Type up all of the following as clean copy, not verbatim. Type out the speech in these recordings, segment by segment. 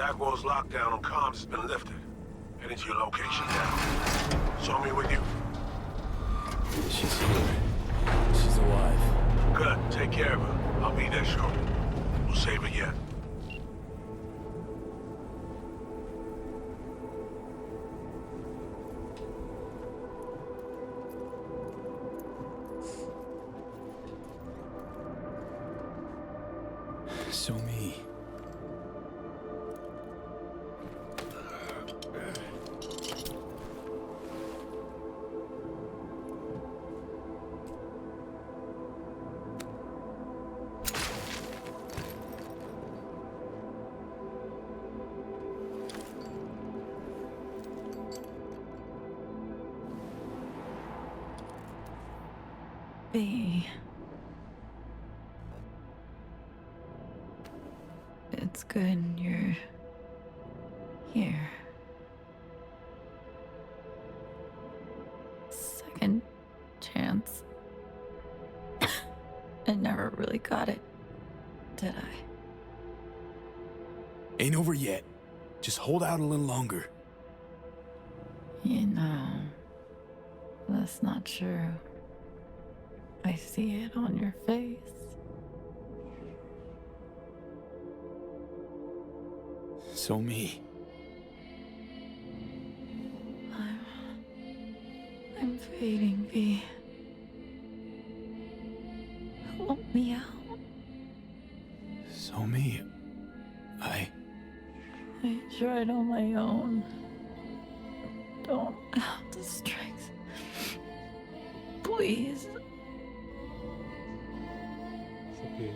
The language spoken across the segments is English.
Jaguar's lockdown on comms has been lifted. Heading to your location now. Show me with you. She's here. She's alive. Good. Take care of her. I'll be there shortly. We'll save her yet. So me. B. It's good you're here. Second chance. I never really got it, did I? Ain't over yet. Just hold out a little longer. You know, that's not true. I see it on your face. So me. I'm fading, V. Help me out. So me. I tried on my own. Don't have the strength. Please.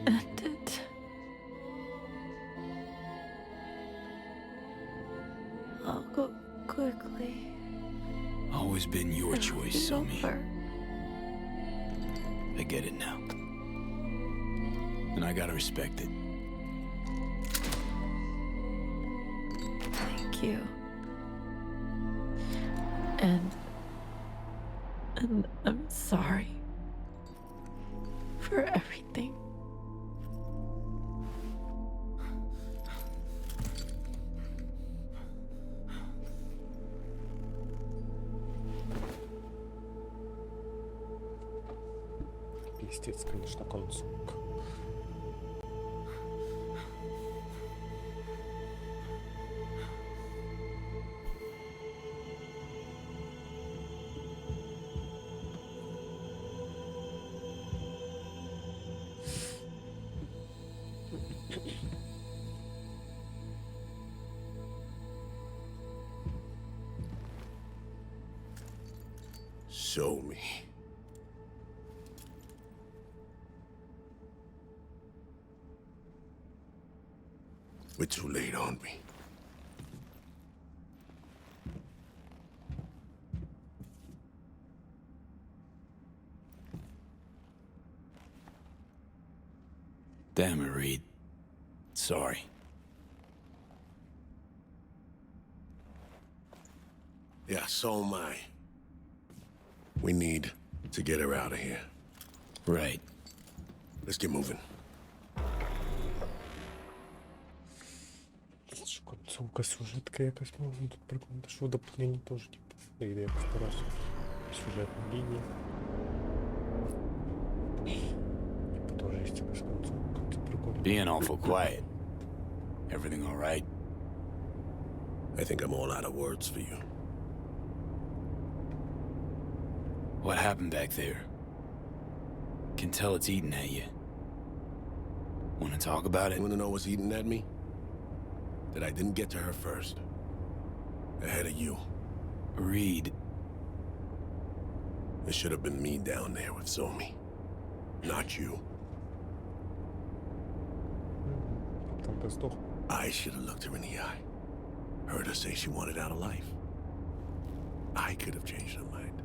End it. I'll go quickly. always been your choice, so me. I get it now. And I gotta respect it. Thank you. And I'm sorry for everything. Пиздец, конечно, концовка. Show me. We're too late, aren't we? Damn it, Reed. Sorry. Yeah, so am I. We need to get her out of here. Right. Let's get moving. Концовка сюжетка якась можна тут прикольно, що в доповненні теж типу йде якось по-раз сюжетна лінія. Типу теж є якась концовка, це прикольно. Being awful quiet. Everything all right? I think I'm all out of words for you. What happened back there? Can tell it's eating at you. Want to talk about it? You want to know what's eating at me? That I didn't get to her first. Ahead of you. Reed. It should have been me down there with Somi. Not you. Там ти здох. I should have looked her in the eye. Heard her say she wanted out of life. I could have changed her mind.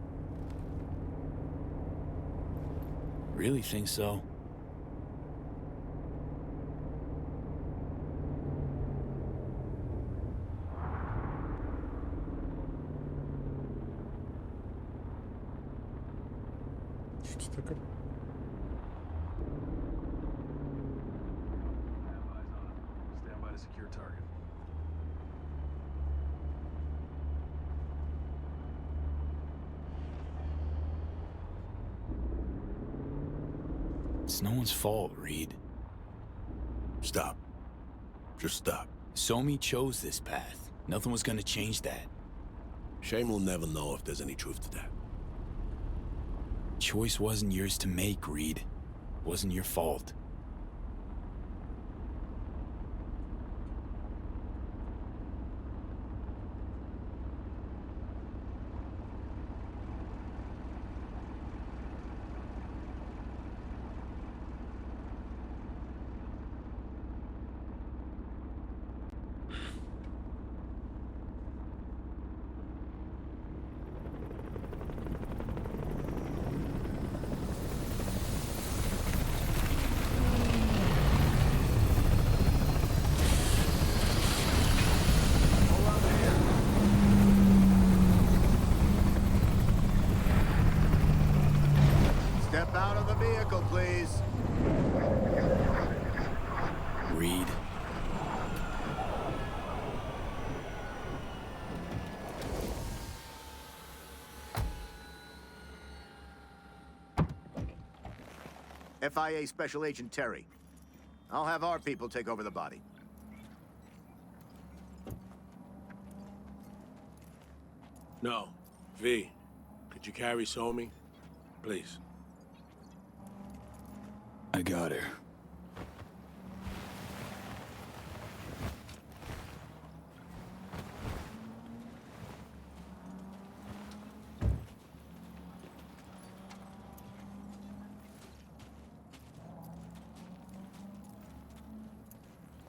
Really think so? Що це таке? Stand by to secure target. It's no one's fault, Reed. Stop. Just stop. Somi chose this path. Nothing was gonna change that. Shame will never know if there's any truth to that. Choice wasn't yours to make, Reed. Wasn't your fault. Step out of the vehicle, please. Reed. FIA Special Agent Terry. I'll have our people take over the body. No. V, could you carry Somi? Please. I got her.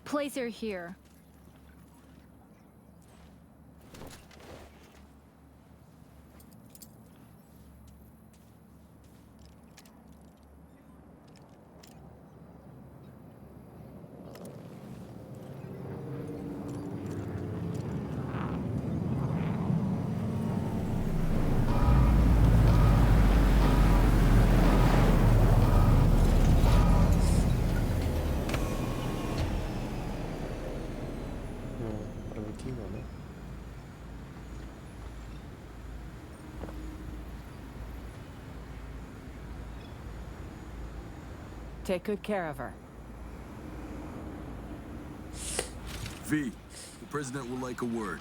Place her here. Ну, пролетіло, да? Take good care of her. V, the president will like a word.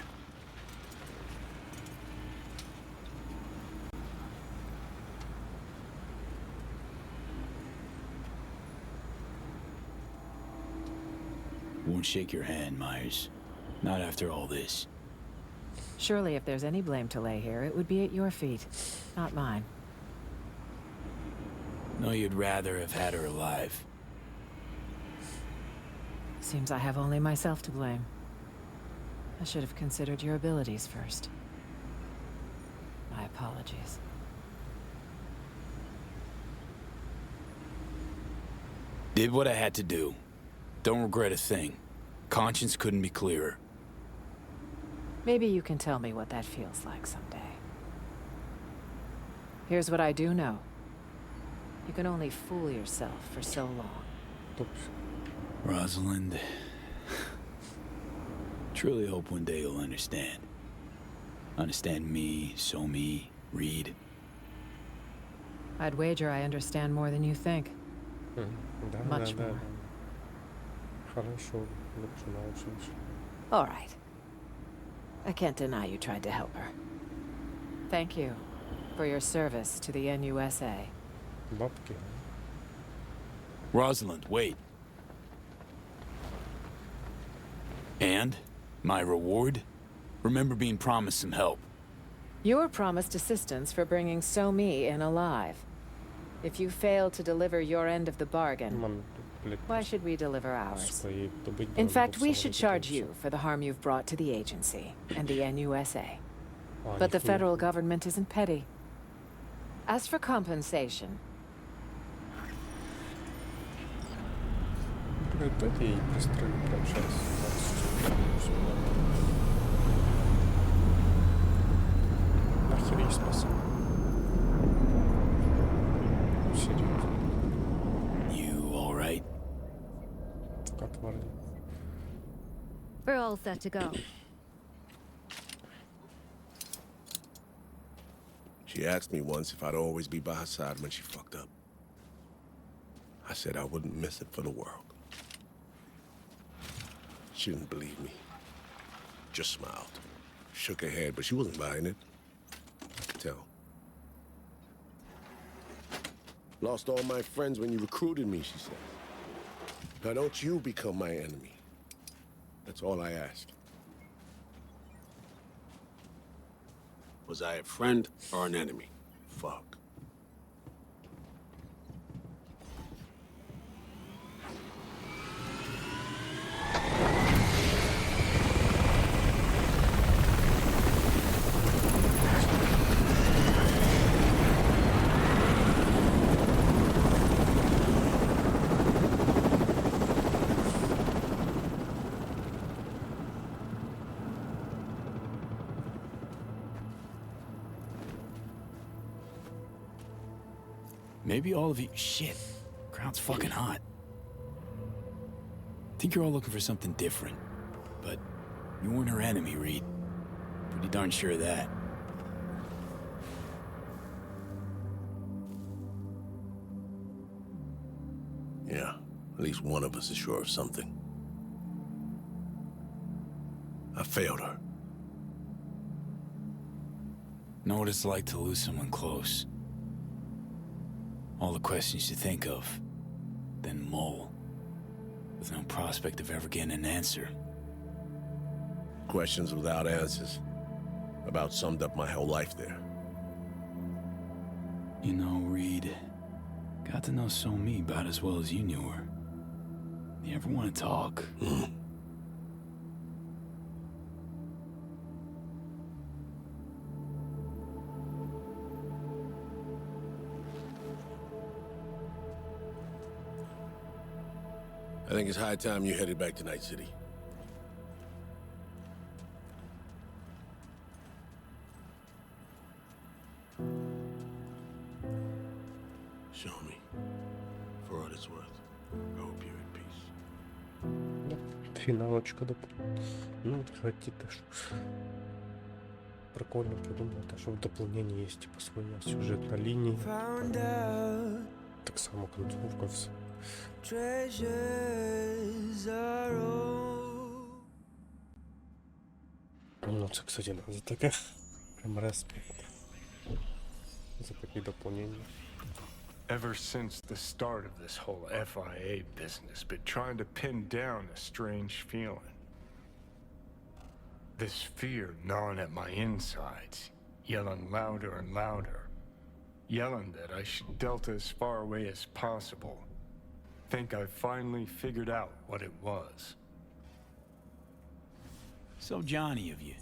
Won't shake your hand, Myers. Not after all this. Surely if there's any blame to lay here, it would be at your feet, not mine. No, you'd rather have had her alive. Seems I have only myself to blame. I should have considered your abilities first. My apologies. Did what I had to do. Don't regret a thing. Conscience couldn't be clearer. Maybe you can tell me what that feels like someday. Here's what I do know. You can only fool yourself for so long. Тобто, Rosalind. Truly hope one day you'll understand. Understand me, Somi, Reed. I'd wager I understand more than you think. да, Much да, да, more. да. Хорошо, лучше научишься. All right. I can't deny you tried to help her. Thank you for your service to the NUSA. Бабки. Rosalind, wait. And? My reward? Remember being promised some help. You were promised assistance for bringing So-Mi in alive. If you fail to deliver your end of the bargain, Мам, блядь, why should we deliver ours? свои добыть In надо fact, we самому should charge готовиться. you for the harm you've brought to the agency and the NUSA. А, But the нихуя. federal government isn't petty. As for compensation, Блядь, дайте ей пристрелю прямо сейчас. Нахер ей спасибо. Серьезно. You alright? Как варли. We're all set to go. She asked me once if I'd always be by her side when she fucked up. I said I wouldn't miss it for the world. She didn't believe me. Just smiled. Shook her head, but she wasn't buying it. I could tell. Lost all my friends when you recruited me, she said. Now don't you become my enemy. That's all I ask. Was I a friend or an enemy? Fuck. Maybe all of you... Shit. Crowd's fucking hot. Think you're all looking for something different. But you weren't her enemy, Reed. Pretty darn sure of that. Yeah, at least one of us is sure of something. I failed her. Know what it's like to lose someone close. All the questions you think of, then mull, with no prospect of ever getting an answer. Questions without answers. About summed up my whole life there. You know, Reed, got to know So-Mi about as well as you knew her. You ever want to talk? I think it's high time you headed back to Night City. Show me. For what it's worth. I hope you're at peace. Фіналочка Ну, кстати, теж прикольно придумано, те, що в доповненні є типу своя сюжетна лінія. Так само концовка все. Ну, це, кстати, за таке прям респект. За такі доповнення. Ever since the start of this whole FIA business, been trying to pin down a strange feeling. This fear gnawing at my insides, yelling louder and louder. Yelling that I should delta as far away as possible. Think I finally figured out what it was. So Johnny of you.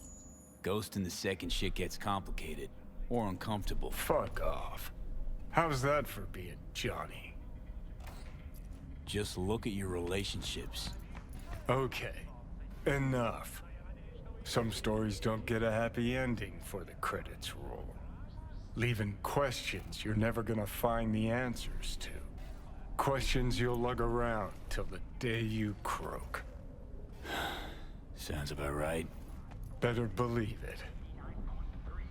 Ghosting the second shit gets complicated. Or uncomfortable. Fuck off. How's that for being Johnny? Just look at your relationships. Okay, enough. Some stories don't get a happy ending for the credits roll. Leaving questions you're never gonna find the answers to. Questions you'll lug around till the day you croak. Sounds about right. Better believe it.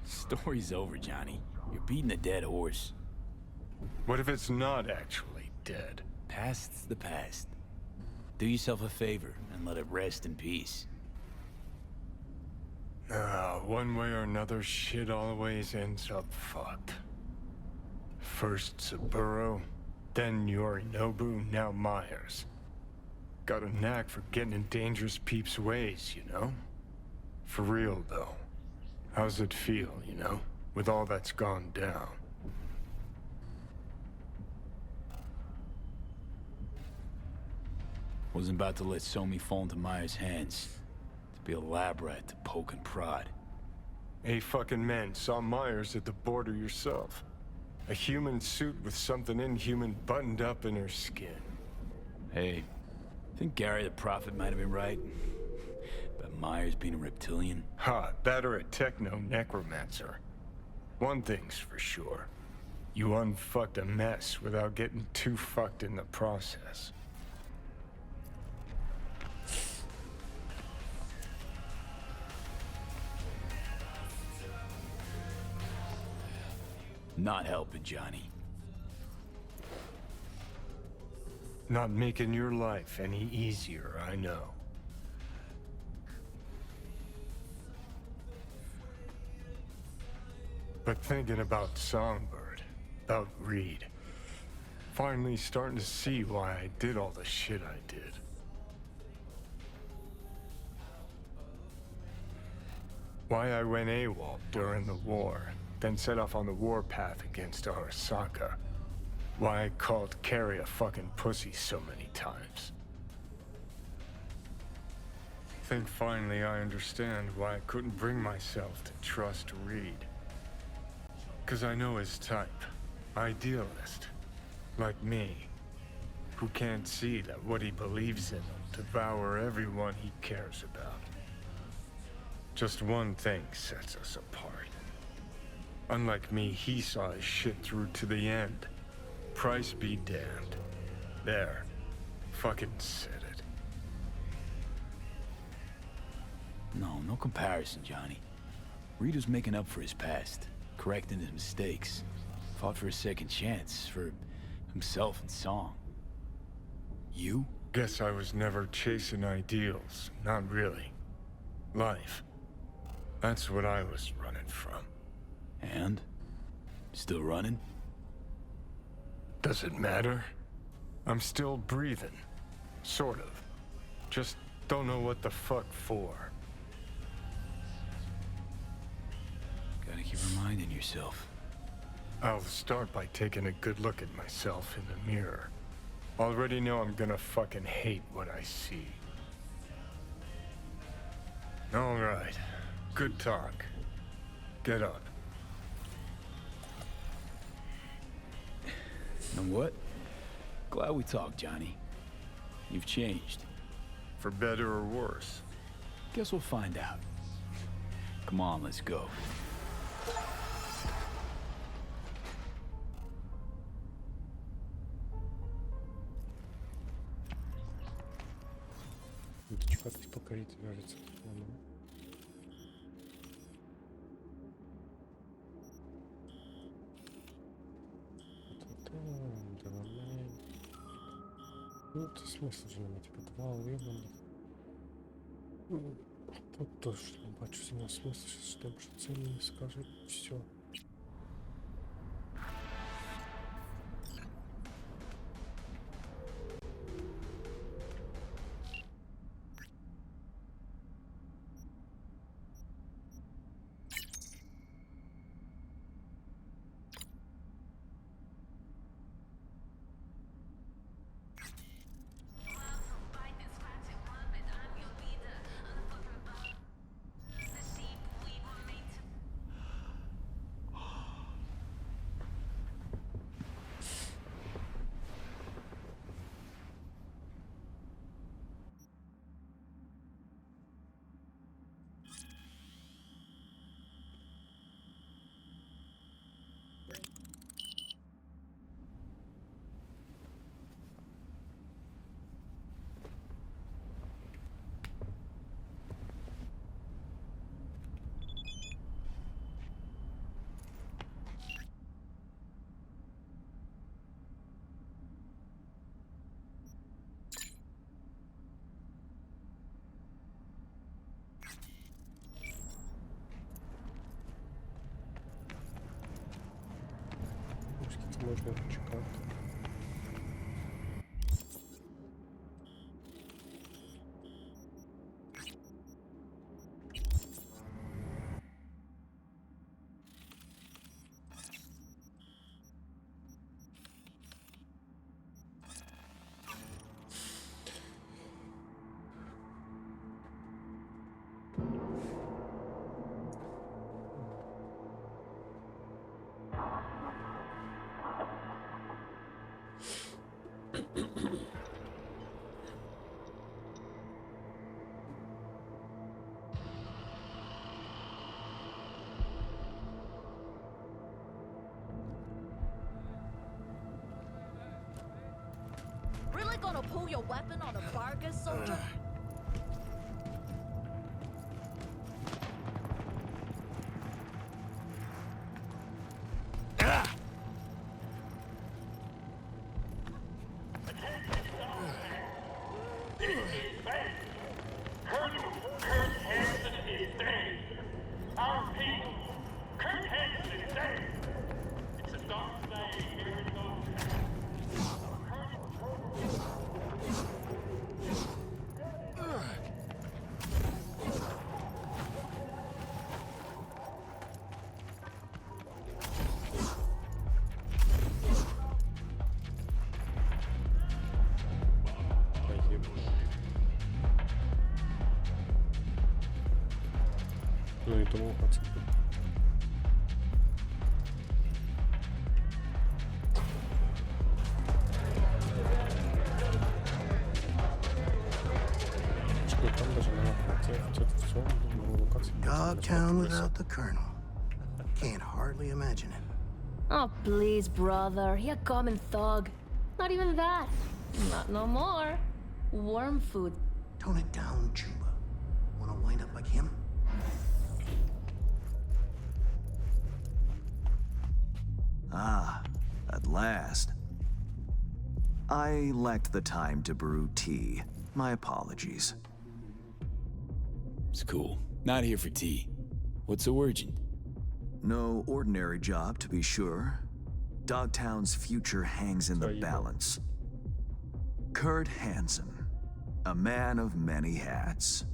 Story's over, Johnny. You're beating a dead horse. What if it's not actually dead? Past's the past. Do yourself a favor and let it rest in peace. One way or another, shit always ends up fucked. First Saburo, then Yorinobu, now Myers. Got a knack for getting in dangerous peeps' ways, you know? For real, though. How's it feel, you know, with all that's gone down? Wasn't about to let So-Mi fall into Myers' hands. To be a lab rat to poke and prod. A fucking man saw Myers at the border yourself. A human suit with something inhuman buttoned up in her skin. Hey, I think Gary the Prophet might have been right. About Myers being a reptilian. Ha, that or a techno-necromancer. One thing's for sure. You unfucked a mess without getting too fucked in the process. Not helping, Johnny. Not making your life any easier, I know. But thinking about Songbird, about Reed, finally starting to see why I did all the shit I did. Why I went AWOL during the war, then set off on the warpath against Arasaka. Why I called Carrie a fucking pussy so many times. Think finally I understand why I couldn't bring myself to trust Reed. 'Cause I know his type. Idealist. Like me. Who can't see that what he believes in will devour everyone he cares about. Just one thing sets us apart. Unlike me, he saw his shit through to the end. Price be damned. There. Fucking said it. No comparison, Johnny. Reed was making up for his past, correcting his mistakes, fought for a second chance, for himself and Song. You? Guess I was never chasing ideals. Not really. Life. That's what I was running from. And? Still running? Does it matter? I'm still breathing. Sort of. Just don't know what the fuck for. Gotta keep reminding yourself. I'll start by taking a good look at myself in the mirror. Already know I'm gonna fucking hate what I see. All right. Good talk. Get up. You know what? Glad we talked, Johnny. You've changed. For better or worse. Guess we'll find out. Come on, let's go. Дочекатись, пока Рід зв'яжеться. Ну, це смисл вже нема, типу, два уявлення. Тут теж не бачу з нього смисл, що це мені скаже все. Можна чекати. Really gonna pull your weapon on a bargain, soldier? Ну і тому оце. Чекай, там даже не локація. Це все, нову локацію. Dogtown without the Colonel. Can't hardly imagine it. Oh, please, brother. He a common thug. Not even that. Not no more. Worm food. Tone it down, Chuba. Wanna wind up like him? Ah, at last. I lacked the time to brew tea. My apologies. It's cool. Not here for tea. What's so urgent? No ordinary job, to be sure. Dogtown's future hangs in the balance. Kurt Hansen, a man of many hats.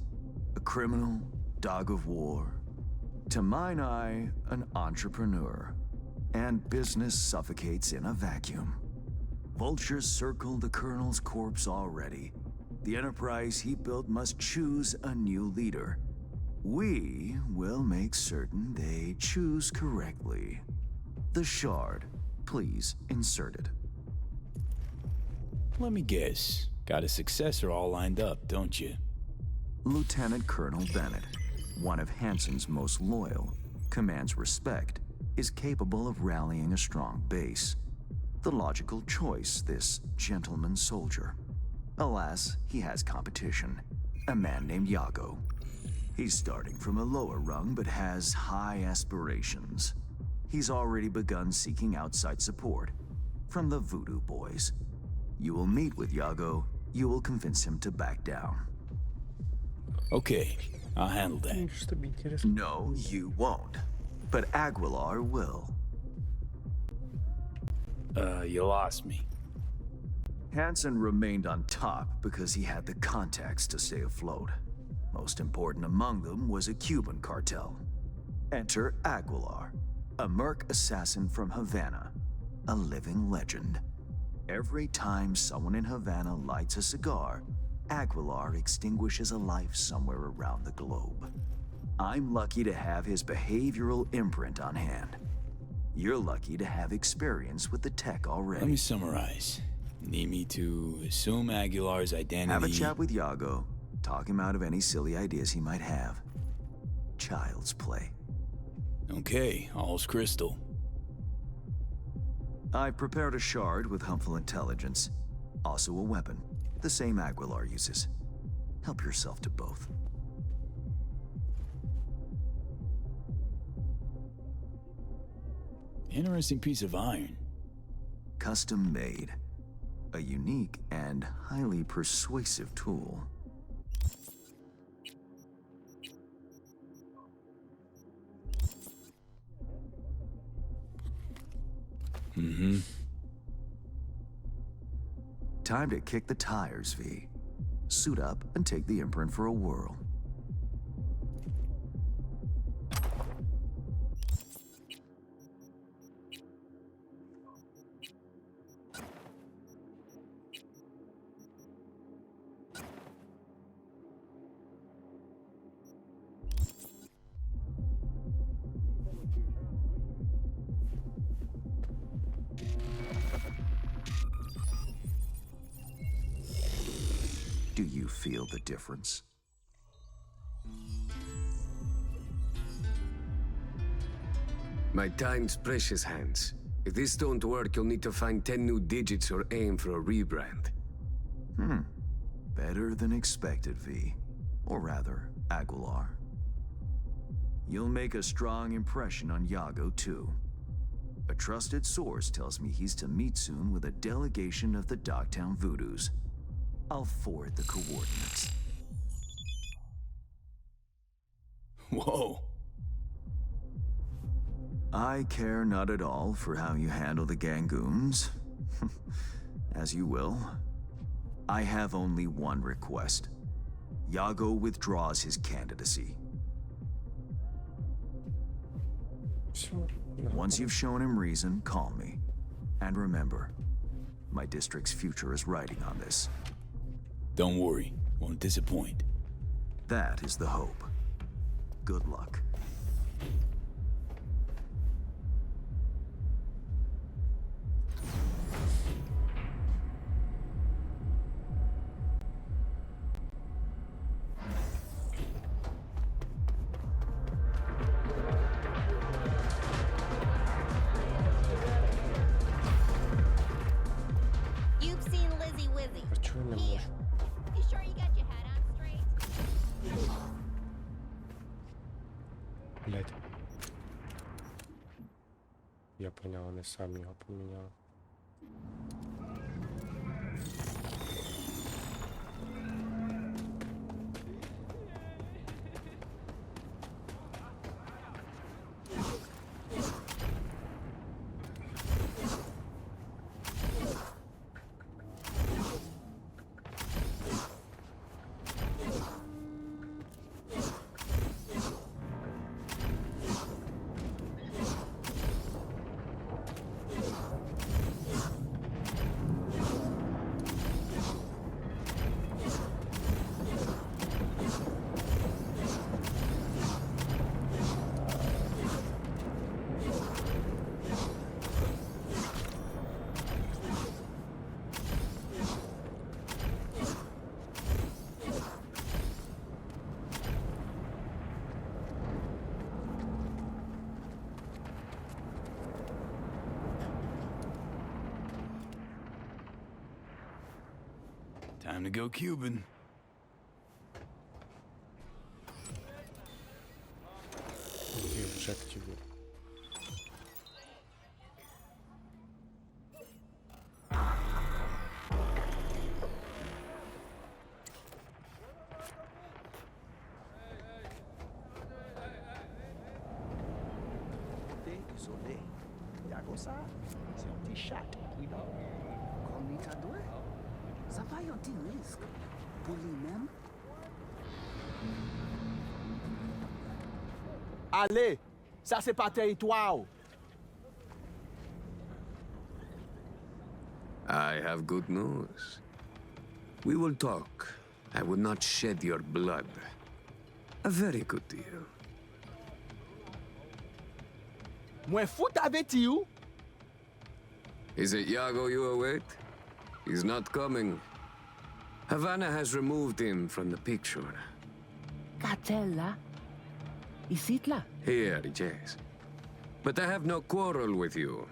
A criminal, dog of war. To mine eye, an entrepreneur. And business suffocates in a vacuum. Vultures circle the Colonel's corpse already. The enterprise he built must choose a new leader. We will make certain they choose correctly. The shard, please insert it. Let me guess. Got a successor all lined up, don't you? Lieutenant Colonel Bennett, one of Hansen's most loyal, commands respect, is capable of rallying a strong base. The logical choice, this gentleman soldier. Alas, he has competition, a man named Yago. He's starting from a lower rung but has high aspirations. He's already begun seeking outside support from the Voodoo Boys. You will meet with Yago. You will convince him to back down. Okay, I'll handle that. Мені ж тобі інтересно. No, you won't. But Aguilar will. You lost me. Hansen remained on top because he had the contacts to stay afloat. Most important among them was a Cuban cartel. Enter Aguilar, a merc assassin from Havana, a living legend. Every time someone in Havana lights a cigar, Aguilar extinguishes a life somewhere around the globe. I'm lucky to have his behavioral imprint on hand. You're lucky to have experience with the tech already. Let me summarize. Need me to assume Aguilar's identity... Have a chat with Yago. Talk him out of any silly ideas he might have. Child's play. Okay, all's crystal. I prepared a shard with helpful intelligence. Also a weapon, the same Aguilar uses. Help yourself to both. Interesting piece of iron. Custom made. A unique and highly persuasive tool. Time to kick the tires, V. Suit up and take the imprint for a whirl. Do you feel the difference? My time's precious, Hans. If this don't work, you'll need to find 10 new digits or aim for a rebrand. Better than expected, V. Or rather, Aguilar. You'll make a strong impression on Yago, too. A trusted source tells me he's to meet soon with a delegation of the Dogtown Voodoos. I'll forward the coordinates. Whoa. I care not at all for how you handle the Gangoons. As you will. I have only one request. Yago withdraws his candidacy. Once you've shown him reason, call me. And remember, my district's future is riding on this. Don't worry, won't disappoint. That is the hope. Good luck. Блять. Я поняв, вони самі його поміняли. Time to go Cuban. Який об'єктів є? Désolé. Y'a comme ça, c'est un petit chat, oui non? Comme il t'a doué, ça va y un petit risque pour lui-même. Allez, ça c'est pas territoire. I have good news. We will talk. I will not shed your blood. A very good deal. Moi fout avec you. Is it Iago you await? He's not coming. Havana has removed him from the picture. Qu'a-t-elle là? Ici là? Here, yes. But I have no quarrel with you.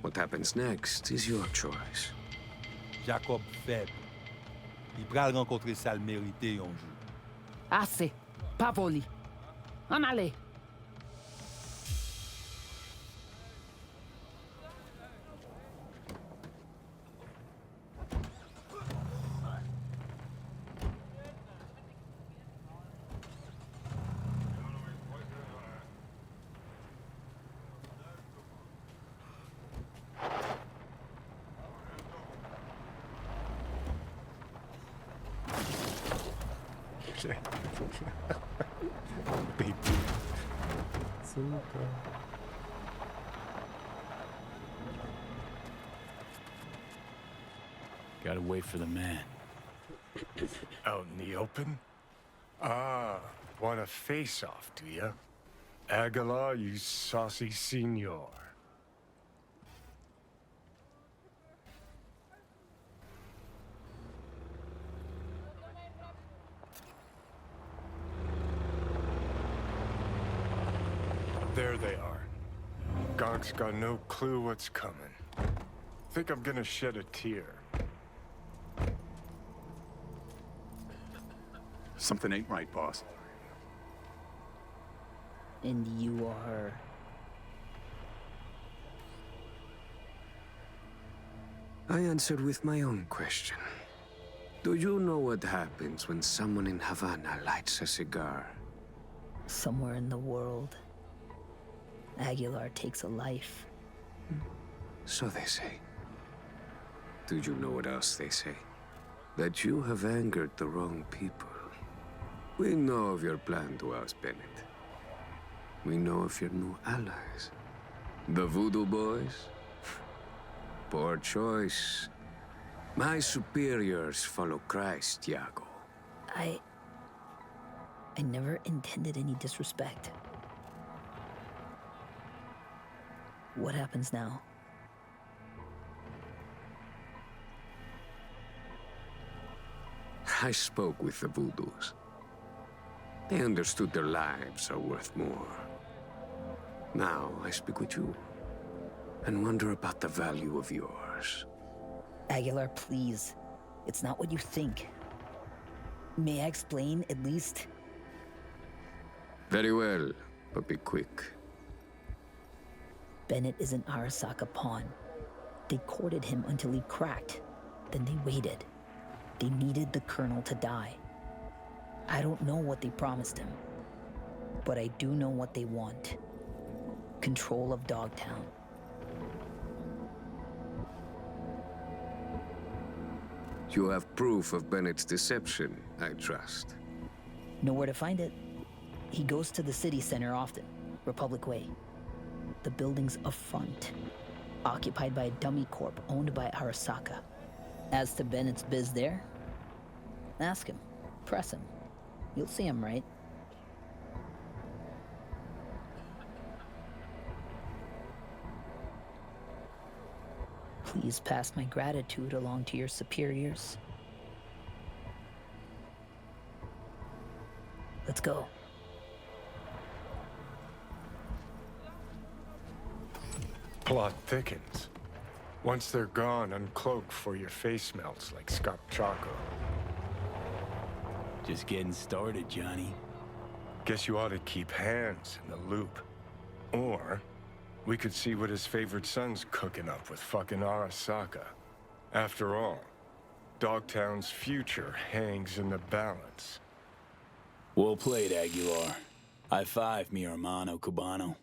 What happens next is your choice. Jacob faible. Il pral rencontrer ça le mérité un jour. Assez. Pas volé. En allez. Baby. Сука. Gotta wait for the man. Out in the open? Ah, want a face-off, do ya? Aguilar, you saucy senor. There they are. Gonk's got no clue what's coming. Think I'm gonna shed a tear. Something ain't right, boss. And you are... I answered with my own question. Do you know what happens when someone in Havana lights a cigar? Somewhere in the world, Aguilar takes a life. So they say. Do you know what else they say? That you have angered the wrong people. We know of your plan to oust Bennett. We know of your new allies. The Voodoo Boys? Poor choice. My superiors follow Christ, Iago. I never intended any disrespect. What happens now? I spoke with the Voodoos. They understood their lives are worth more. Now I speak with you and wonder about the value of yours. Aguilar, please. It's not what you think. May I explain, at least? Very well. but be quick. Bennett is an Arasaka pawn. They courted him until he cracked. Then they waited. They needed the colonel to die. I don't know what they promised him, but I do know what they want. Control of Dogtown. You have proof of Bennett's deception, I trust. Know where to find it? He goes to the city center often, Republic Way. The building's a front, occupied by a dummy corp owned by Arasaka. As to Bennett's biz there, ask him, press him. You'll see him, right? Please pass my gratitude along to your superiors. Let's go. Plot thickens. Once they're gone, uncloak before your face melts like Scott Choco. Just getting started, Johnny. Guess you ought to keep hands in the loop. Or we could see what his favorite son's cooking up with fucking Arasaka. After all, Dogtown's future hangs in the balance. Well played, Aguilar. High five, mi hermano cubano.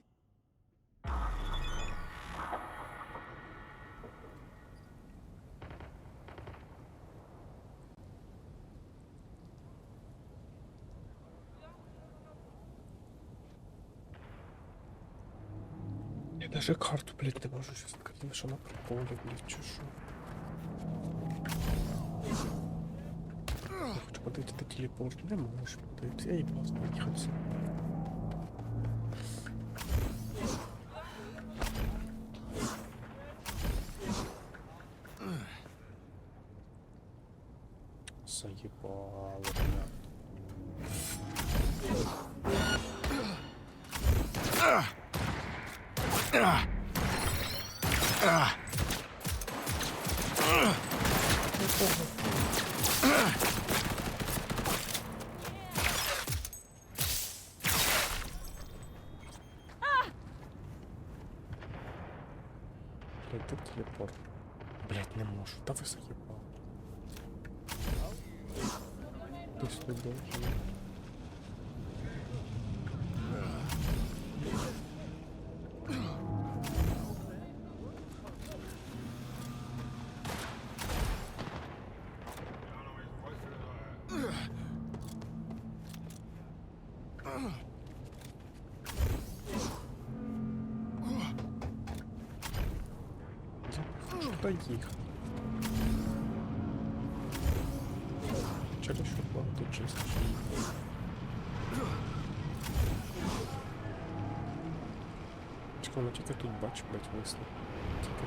Я даже карту, блядь, не можу сейчас сказати, що на приколі, блядь, чи що. Я хочу подивитися до телепорту, не можу подивитися, я їбав їхатися. Заїбало, блядь. Блядь, де телепорт? Блядь, не можу, та ви заїбали. Десь тут должен. Поїхав. Через що багато чисто. Чекай, вона тільки тут бачу, блядь, висло. Тільки.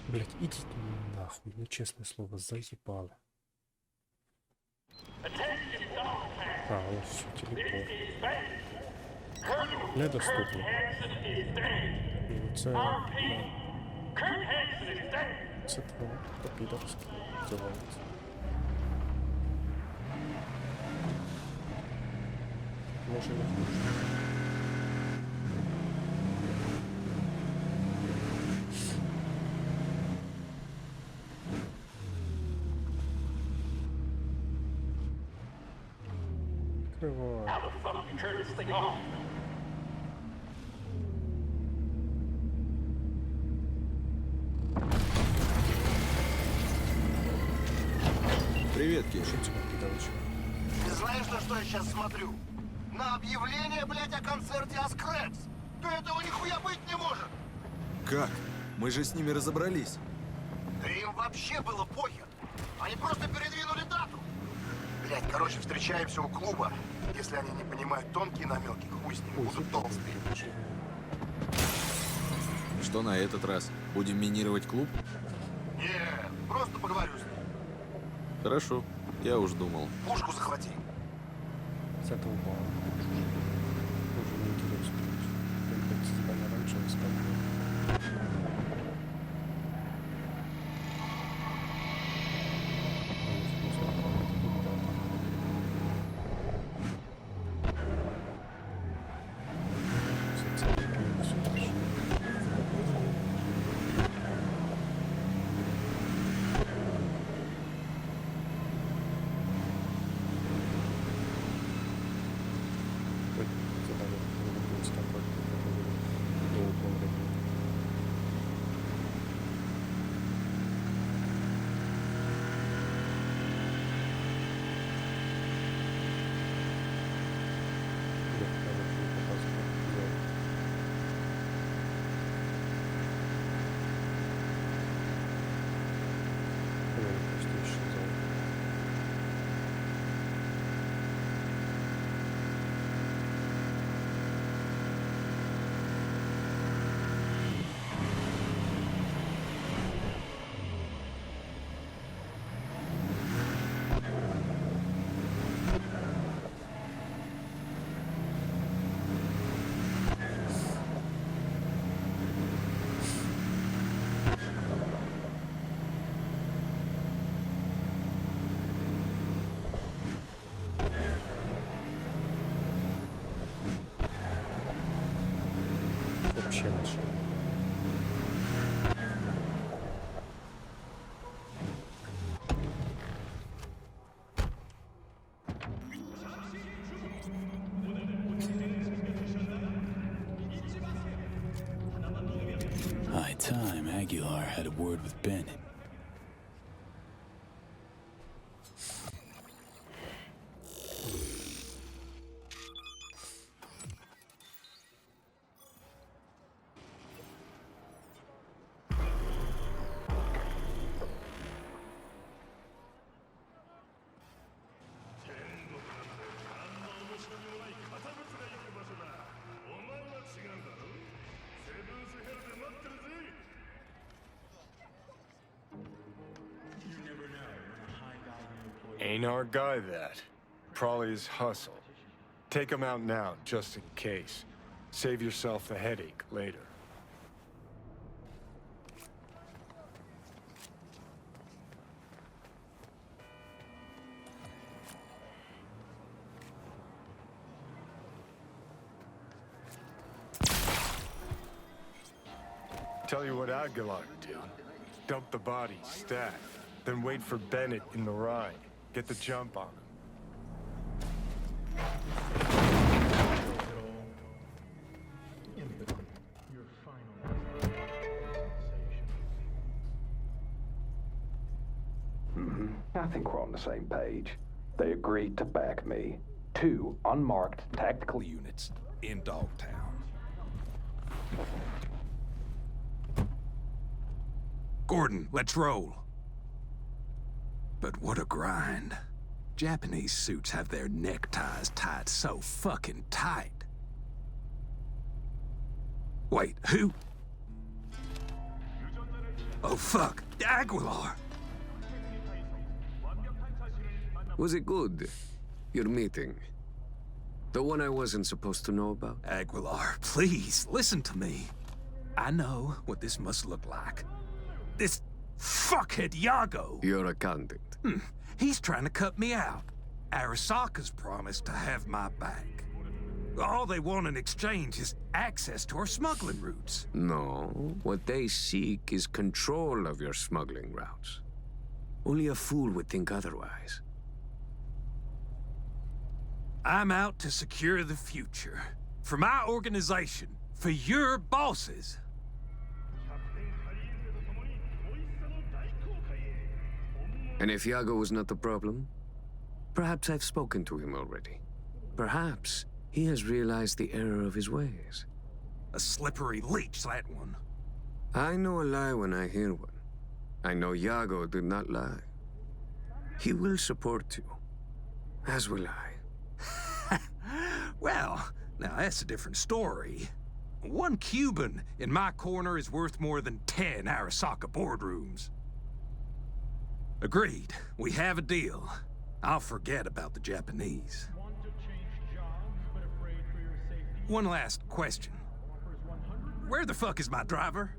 Блядь, ідіть нахуй, ну чесне слово, заїбали. А, ось все, телепорт. Недоступно. І це... Це твоє попідорське називається. Може не хочу. Привет, Кеш. Ты знаешь, на что я сейчас смотрю? На объявление, блядь, о концерте Аскрекс. Да этого нихуя быть не может. Как? Мы же с ними разобрались. Да им вообще было похер. Они просто передвинули дату. Блядь, короче, встречаемся у клуба. Если они не понимают тонкие намеки, хуй с ними, будут толстые. Что на этот раз? Будем минировать клуб? Не, просто поговорю с ним. Хорошо, я уж думал. Пушку захвати. С этого балла. Уже не интересно. Как тебя раньше рассказывал. Ще машина. High time Aguilar had a word with Bennett. Ain't our guy that. Probably his hustle. Take him out now, just in case. Save yourself the headache later. Tell you what Aguilar would do. Dump the body, stack, then wait for Bennett in the ride. Get the jump on him. I think we're on the same page. They agreed to back me. 2 unmarked tactical units in Dogtown. Gordon, let's roll. But what a grind. Japanese suits have their neckties tied so fucking tight. Wait, who? Oh fuck, Aguilar! Was it good? Your meeting? The one I wasn't supposed to know about? Aguilar, please, listen to me. I know what this must look like. This fuckhead Yago. Your accountant. He's trying to cut me out. Arasaka's promised to have my back. All they want in exchange is access to our smuggling routes. No, what they seek is control of your smuggling routes. Only a fool would think otherwise. I'm out to secure the future. For my organization. For your bosses. And if Yago was not the problem, perhaps I've spoken to him already. Perhaps he has realized the error of his ways. A slippery leech, that one. I know a lie when I hear one. I know Yago did not lie. He will support you, as will I. Well, now that's a different story. 1 Cuban in my corner is worth more than 10 Arasaka boardrooms. Agreed. We have a deal. I'll forget about the Japanese. One last question. Where the fuck is my driver?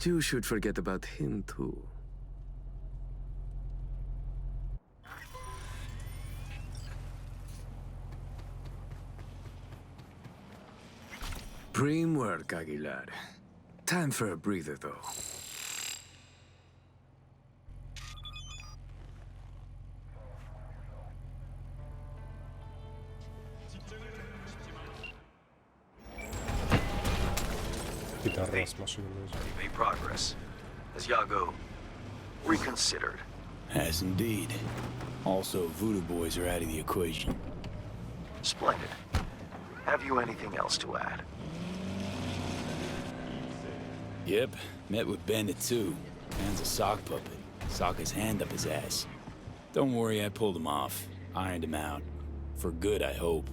You should forget about him, too. Prim work, Aguilar. Time for a breather, though. Made progress. Has Yago reconsidered? Has indeed. Also, Voodoo Boys are out of the equation. Splendid. Have you anything else to add? Yep, met with Bennett too. Man's a sock puppet. Sock his hand up his ass. Don't worry, I pulled him off. Ironed him out. For good, I hope.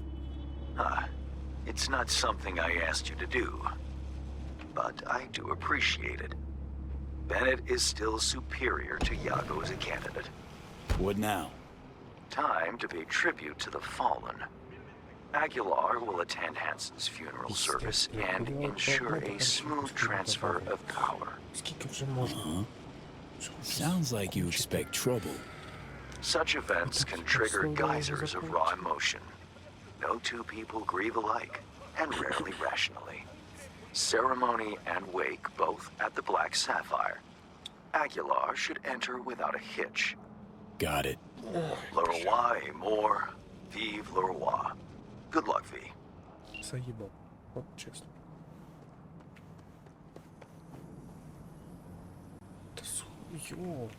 It's not something I asked you to do. But I do appreciate it. Bennett is still superior to Yago as a candidate. What now? Time to pay tribute to the fallen. Aguilar will attend Hansen's funeral service and ensure a smooth transfer of power. Sounds like you expect trouble. Such events can trigger geysers of raw emotion. No 2 people grieve alike, and rarely rationally. Ceremony and wake both at the Black Sapphire. Aguilar should enter without a hitch. Got it. Le roi est mort. Vive le roi. Good luck, V. Заїбав. От чесно. Та йо.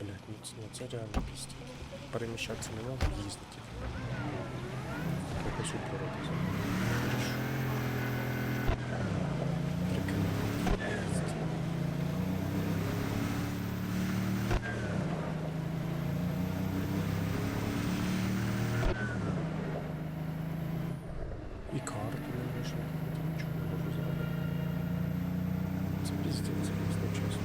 Блять, ну це реально пиздец. Переміщатися не надо, їздити. Якось упоротися. І карту не вийшло, нічого не можу зробити. Це пиздець, якщо чесно.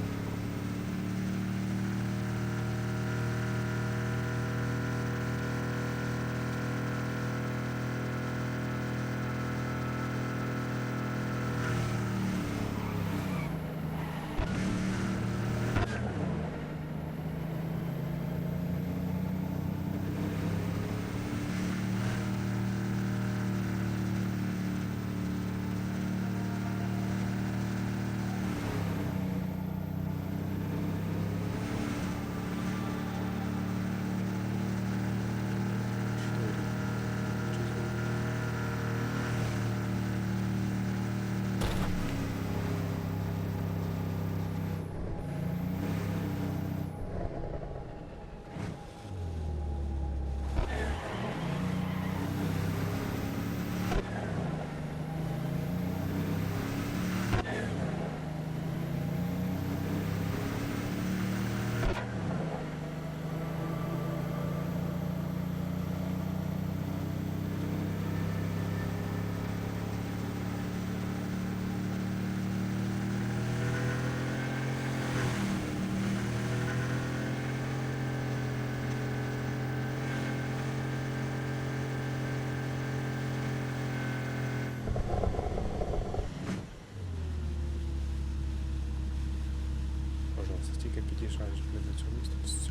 Пожалуйста, тільки під'їжджаєш до цього міста. Все.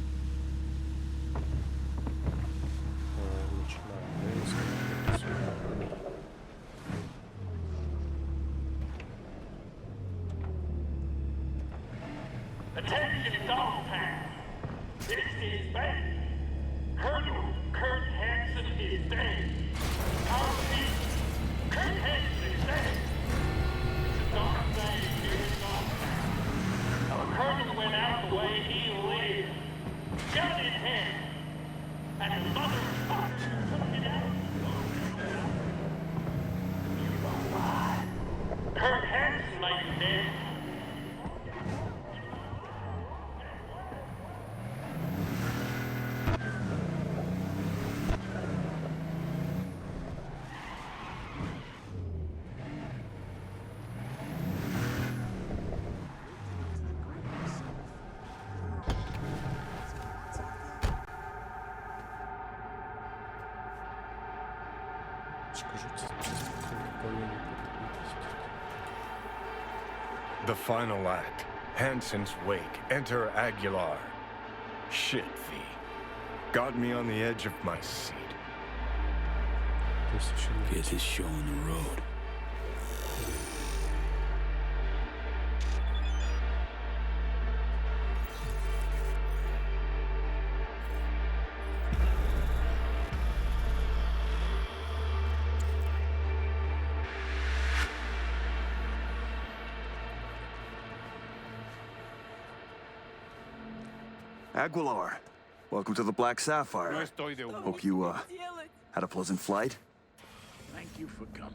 Починаю виїзд. Attention, Dogtown. This is Bank. Colonel Kurt Hansen is dead. Our chief, Kurt Hansen is dead. It's a dark day here in Dogtown. Our colonel went out the way he lived. Gun in hand. And the motherfucker took it out. You know why? Kurt Hansen may be dead. The final act. Hansen's wake. Enter Aguilar. Shit, V. Got me on the edge of my seat. Guess it's showing the road. Aguilar, welcome to the Black Sapphire. Hope you, had a pleasant flight. Thank you for coming.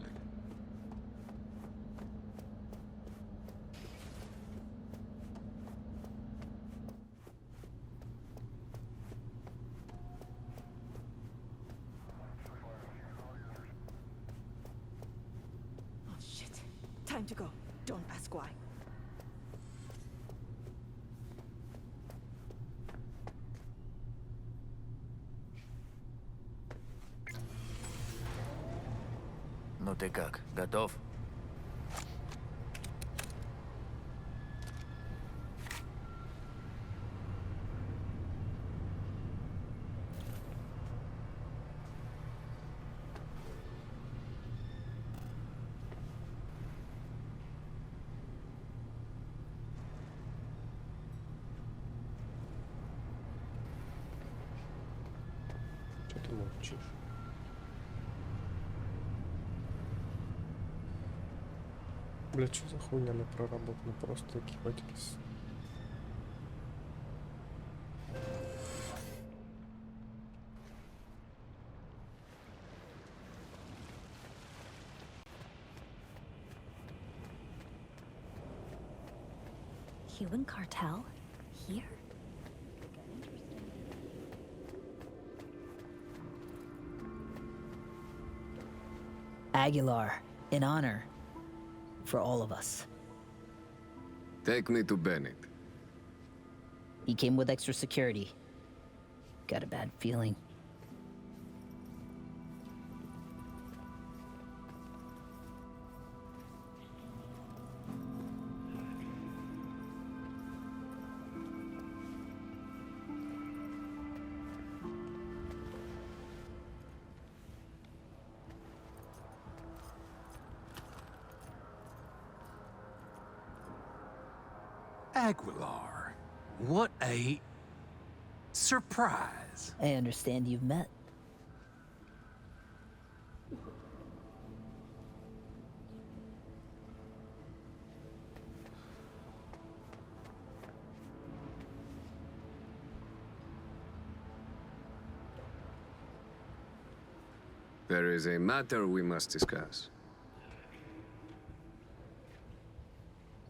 Oh, shit. Time to go. Don't ask why. Ну ты как, готов? ти мовчиш? Бля, що за хуйня не проработана? Просто якісь якісь. Cuban cartel? Here? Aguilar, in honor. For all of us. Take me to Bennett. He came with extra security. Got a bad feeling. Aguilar, what a surprise. I understand you've met. There is a matter we must discuss.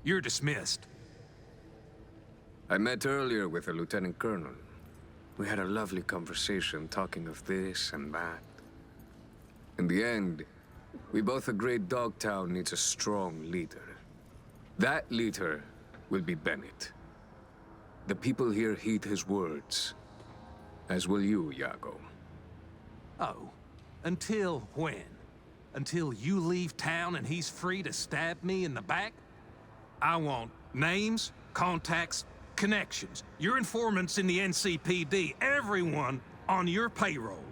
You're dismissed. I met earlier with a lieutenant colonel. We had a lovely conversation talking of this and that. In the end, we both agreed Dogtown needs a strong leader. That leader will be Bennett. The people here heed his words, as will you, Iago. Oh, until when? Until you leave town and he's free to stab me in the back? I want names, contacts, connections, your informants in the NCPD, everyone on your payroll.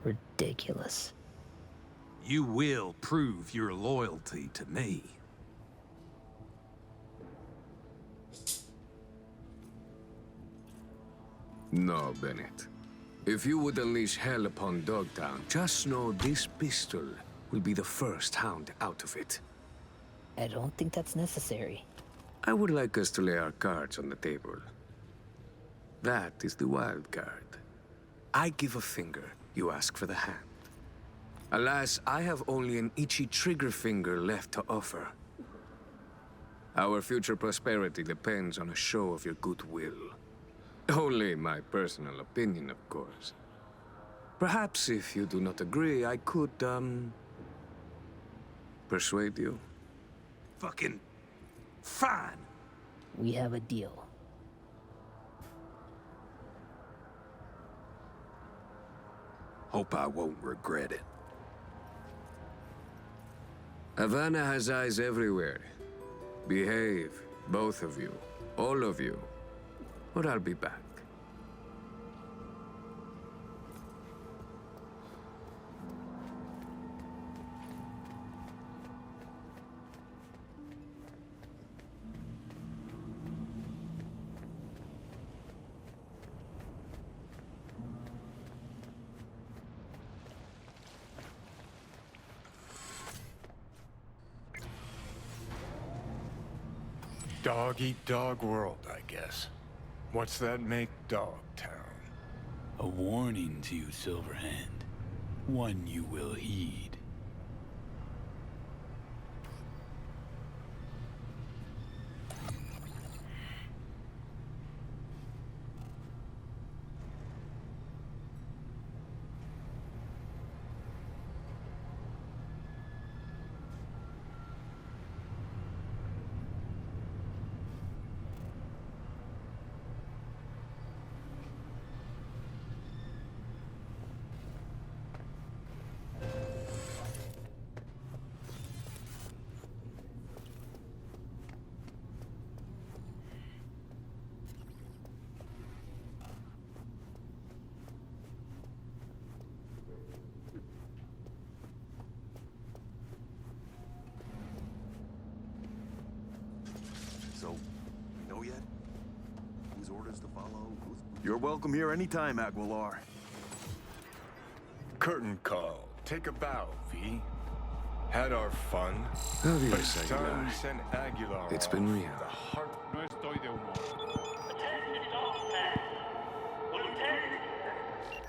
Ridiculous. You will prove your loyalty to me. No, Bennett. If you would unleash hell upon Dogtown, just know this pistol will be the first hound out of it. I don't think that's necessary. I would like us to lay our cards on the table. That is the wild card. I give a finger, you ask for the hand. Alas, I have only an itchy trigger finger left to offer. Our future prosperity depends on a show of your goodwill. Only my personal opinion, of course. Perhaps if you do not agree, I could, persuade you. Fucking fine. We have a deal. Hope I won't regret it. Havana has eyes everywhere. Behave, both of you, all of you, or I'll be back. Dog-eat-dog world, I guess. What's that make Dogtown? A warning to you, Silverhand. One you will heed. So, know yet? Whose orders to follow? You're welcome here anytime, Aguilar. Curtain call. Take a bow, V. Had our fun. Adios, But it's time Aguilar. to send Aguilar It's off. been real. The heart. No estoy de humor. Attention Dogtown. Lieutenant.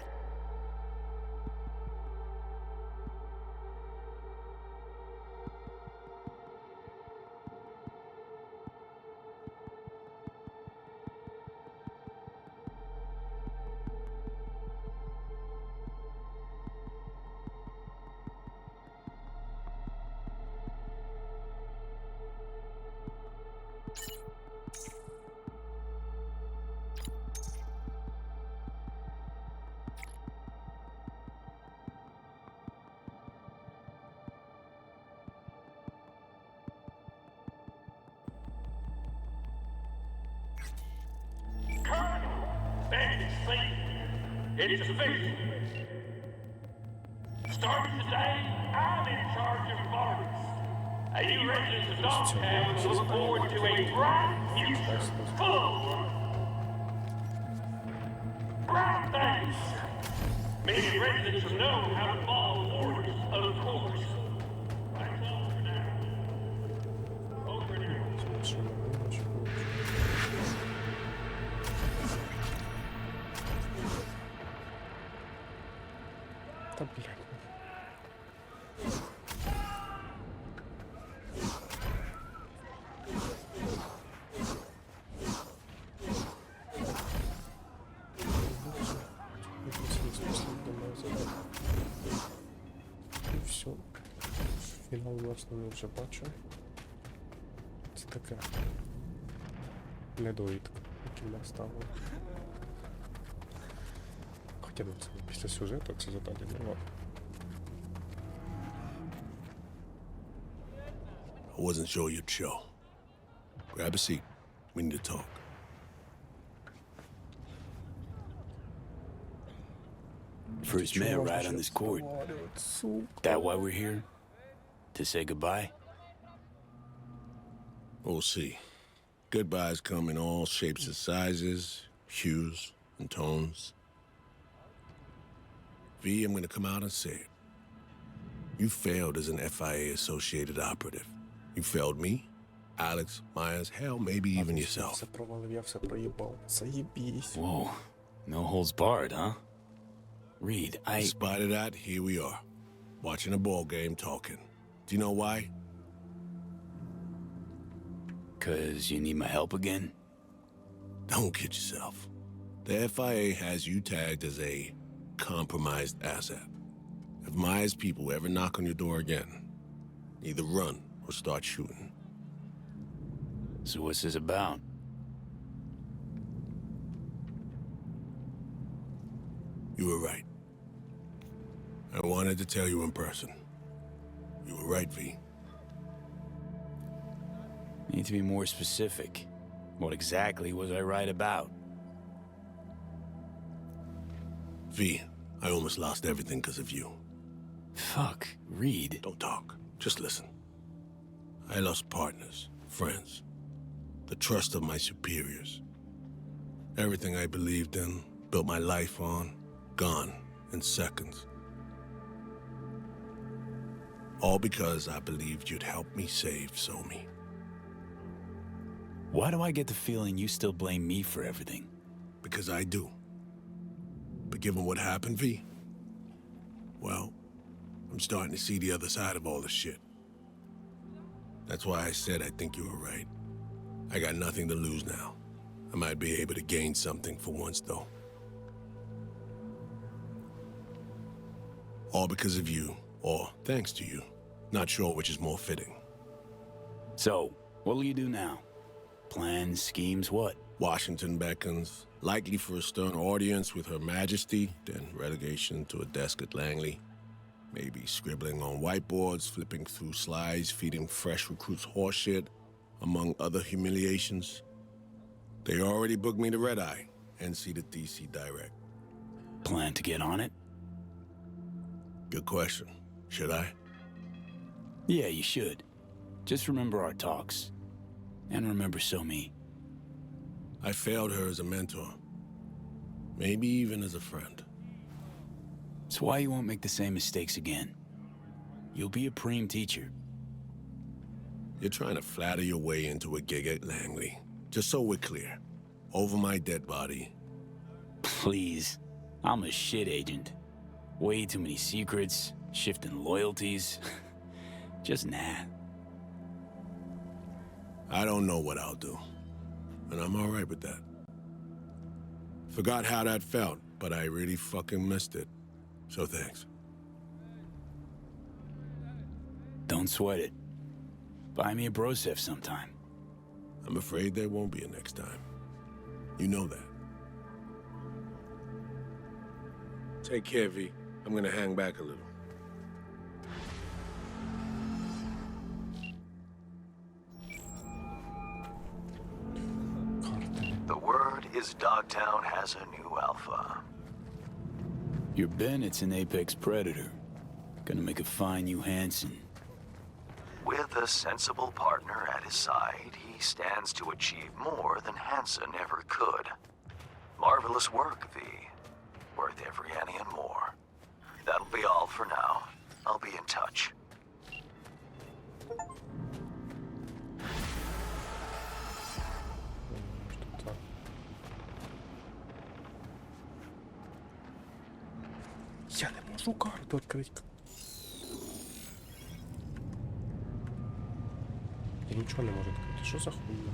Colonel, stand asleep. It's official. Starting today, I'm in charge of forest. And you residents of Dogtown will look forward to a bright future full of bright things. Many residents will know how to follow orders, of course. That's all for now. Over and out. Та блядь. І все. Фінал, власне, ми вже бачимо. Це таке недоїдка, який ми ставили. Хоча це після сюжету це задання не ладно. I wasn't sure you'd show. Grab a seat. We need to talk. First met right on this court. That why we're here? To say goodbye? We'll see. Goodbyes come in all shapes and sizes, hues and tones. V, I'm gonna come out and say it. You failed as an FIA-associated operative. You failed me, Alex, Myers, hell, maybe even yourself. Все провалив, я все проїбав. Заєбісь. Whoa. No holds barred, huh? Reed, In spite of that, here we are. Watching a ball game, talking. Do you know why? 'Cause you need my help again? Don't kid yourself. The FIA has you tagged as a compromised asset. If Maya's people ever knock on your door again, either run or start shooting. So what's this about? You were right. I wanted to tell you in person. You were right, V. Need to be more specific. What exactly was I right about? V, I almost lost everything because of you. Fuck, Reed. Don't talk. Just listen. I lost partners, friends, the trust of my superiors. Everything I believed in, built my life on, gone in seconds. All because I believed you'd help me save Somi. Why do I get the feeling you still blame me for everything? Because I do. But given what happened, V, well, I'm starting to see the other side of all this shit. That's why I said I think you were right. I got nothing to lose now. I might be able to gain something for once, though. All because of you, or thanks to you. Not sure which is more fitting. So, what'll you do now? Plans, schemes, what? Washington beckons, likely for a stern audience with Her Majesty, then relegation to a desk at Langley. Maybe scribbling on whiteboards, flipping through slides, feeding fresh recruits horseshit, among other humiliations. They already booked me to Red Eye and seated DC Direct. Plan to get on it? Good question. Should I? Yeah, you should. Just remember our talks. And remember Somi. I failed her as a mentor. Maybe even as a friend. It's why you won't make the same mistakes again. You'll be a preem teacher. You're trying to flatter your way into a gig at Langley. Just so we're clear. Over my dead body. Please. I'm a shit agent. Way too many secrets, shifting loyalties. Just nah. I don't know what I'll do. And I'm alright with that. Forgot how that felt, but I really fucking missed it. So thanks. Don't sweat it. Buy me a brosef sometime. I'm afraid there won't be a next time. You know that. Take care, V. I'm gonna hang back a little. The word is Dogtown has a new alpha. Your Bennett's an apex predator. Gonna make a fine new Hansen. With a sensible partner at his side, he stands to achieve more than Hansen ever could. Marvelous work, V. Worth every penny and more. That'll be all for now. I'll be in touch. Я не можу карту відкрити. Я нічого не можу відкрити. Що за хуйня?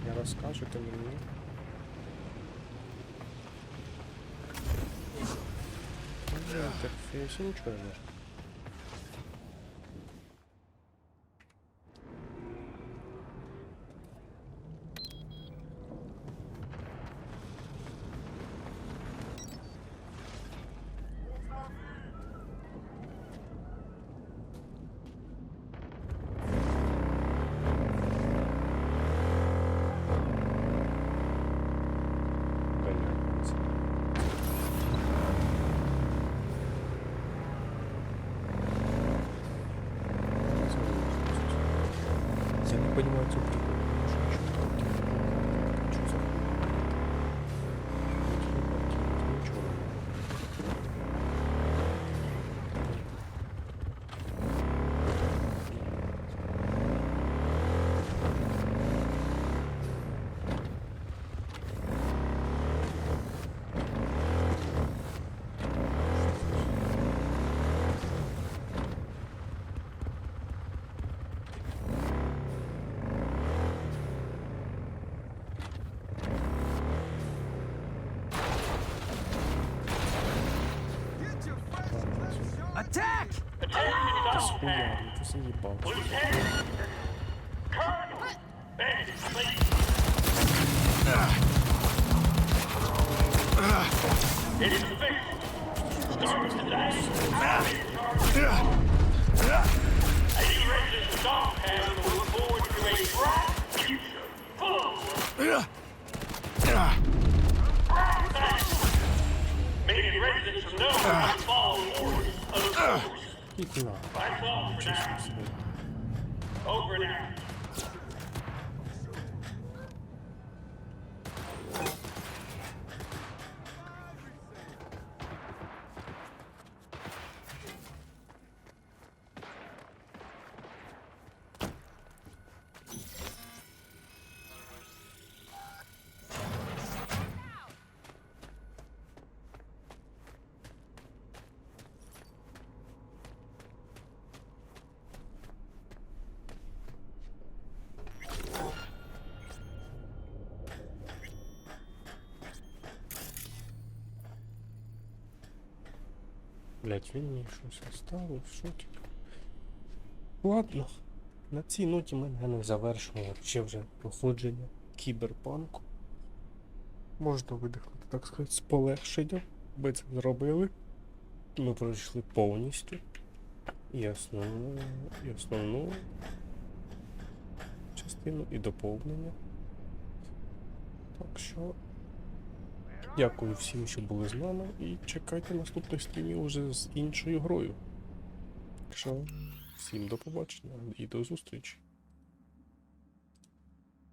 Я розкажете мені. Інтерфейс, нічого не можу. Я не понимаю цю приколу. Що за нічого. Attack! Attention, Заебал. Lieutenant! Colonel! Bandits, please! It's fixed! Start today! A new resident of Dogtown will look forward to a bright future full of bright things! Making residents from Nova follow orders of the force. That's all for now. Over and out. Блять, він мені щось оставив, що типу. Ладно, на цій ноті ми не завершуємо ще вже проходження кіберпанку. Можна видихнути, так сказати, з полегшенням. Ми це зробили. Ми пройшли повністю. І основну частину, і доповнення. Так що... Дякую всім, що були з нами, і чекайте наступних стрімів уже з іншою грою. Так що, всім до побачення і до зустрічі.